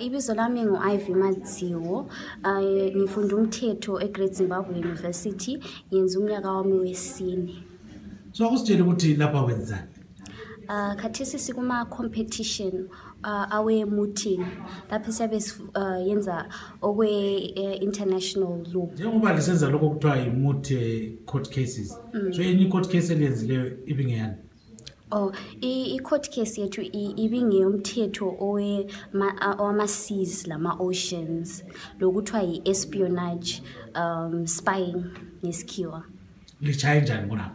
Ibizo lami ngu-Ivy Madziwo. Ngifunda umthetho eGreat Zimbabwe University. Yenza umnyaka wami wesine. So akusitshela ukuthi lapha wenzani? Khathesi sikuma competition awe mooting. Lapho siyabe yenza okwe international law. Njengoba lisenza lokho kuthiwa i-moot court cases. So any court case eliyenzileyo ibingeyani? I-court case yethu ibingeyomthetho owama-seas lama-oceans, lokuthiwa yi-espionage, spying ngesikhiwa. Lichaye njani bona?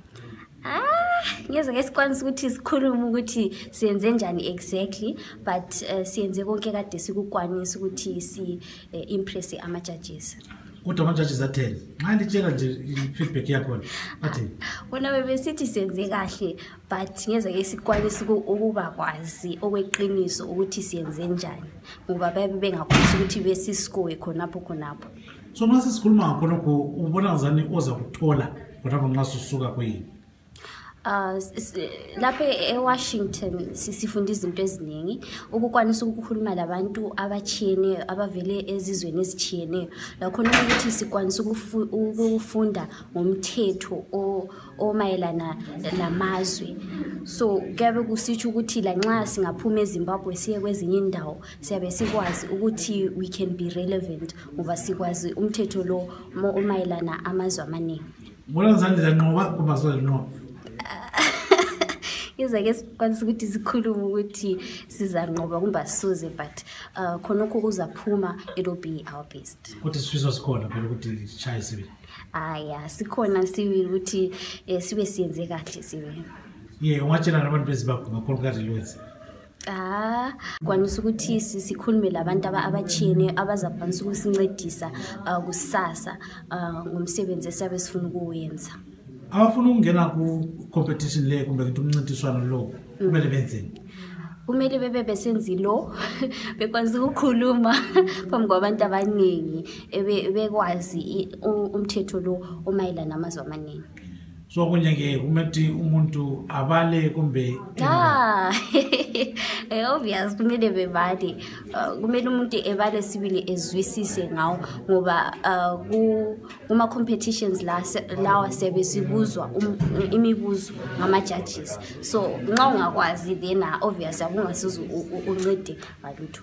Ngeze ke sikwanisa ukuthi sikhulume ukuthi siyenze njani exactly, but siyenze konke kade sikukwanisa ukuthi si-impress ama-judges. Kodwa ama-judges atheni? Nxa litshela nje i-feedback yakhona atheni? Bona bebesithi siyenze kahle, but ngeze ke sikwanisa ukuba kwazi okweqiniso ukuthi siyenze njani, ngoba bengakwanisa ukuthi besiscore khonapho. So nxa sisikhuluma ngakhonokho ubona ngazani oza kuthola khonapho nxa susuka kuyini? Lapha eWashington sifunda izinto eziningi, ukukwanisa ukukhuluma labantu abachiyeneyo abavele ezizweni ezichiyeneyo, lakho ukuthi sikwanisa ukufunda ngomthetho omayelana namazwe. So kuyabe kusitsho ukuthi la nxa singaphuma eZimbabwe siye kwezinye indawo siyabe sikwazi ukuthi we can be relevant ngoba sikwazi umthetho lo omayelana amazwe amaningi. Ubona ngazani lanqoba kuba solinqoba? Izake sikwanisa ukuthi sikhulume ukuthi sizanqoba kumba sisoze, but khonokho kuzaphuma, it will be our best. Kuthi sifiso sikhona phela ukuthi chaye sibe. Ya sikhona sibili ukuthi sibe siyenze kahle sibe. Ungatshela nabantu beZimbabwe ngakhona kade lwenze. Kwanisa ukuthi sikhulume labantu abachiyene abazakwanisa ukusincedisa kusasa ngomsebenzi esiyabe sifuna ukuwenza. Abafuna ukungena ku-competition le kumbe ukuthi umncintiswano lo kumele benzeni? Kumele bebe besenzi lo bekwazi ukukhuluma phambi kwabantu abaningi bekwazi umthetho lo omayelana namazwe amaningi. So kunye-ke kumele umuntu abale kumbe obvious kumele bebale, kumele umuntu ebale sibili ezwisise ngawo ngoba kuma-competitions lawa siyabe sibuzwa imibuzo ngama-judges. So nxa ungakwazi then obvious abungasiza uncede ngalutho.